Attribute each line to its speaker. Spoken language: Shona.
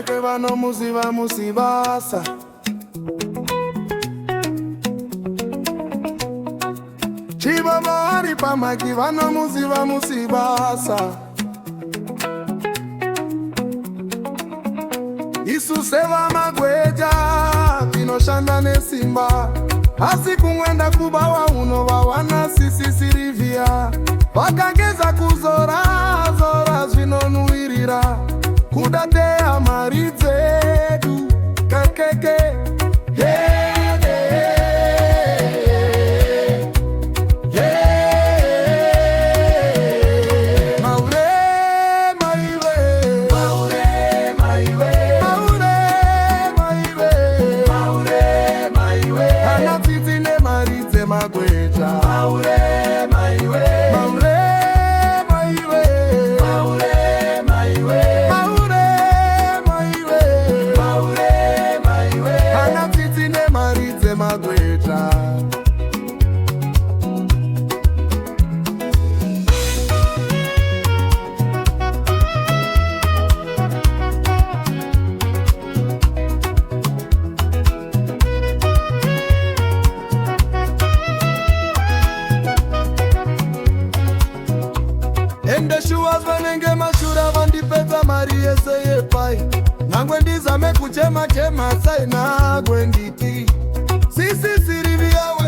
Speaker 1: Che vanno musibasa Chiba mari pa maki vanno musibasa Isu seva magweja Pino shanda ne simba Hasi kumwenda kubawa uno wawana sisi sirivia Wakangeza kuzora zora zvinonuirira Kudatea maridzedu kakeke Ende shuwa zvenenge mashura vandipedza mari yese yepai Nangwe ndizame kuchema chema sai nagwe nditi Sisi sirivia we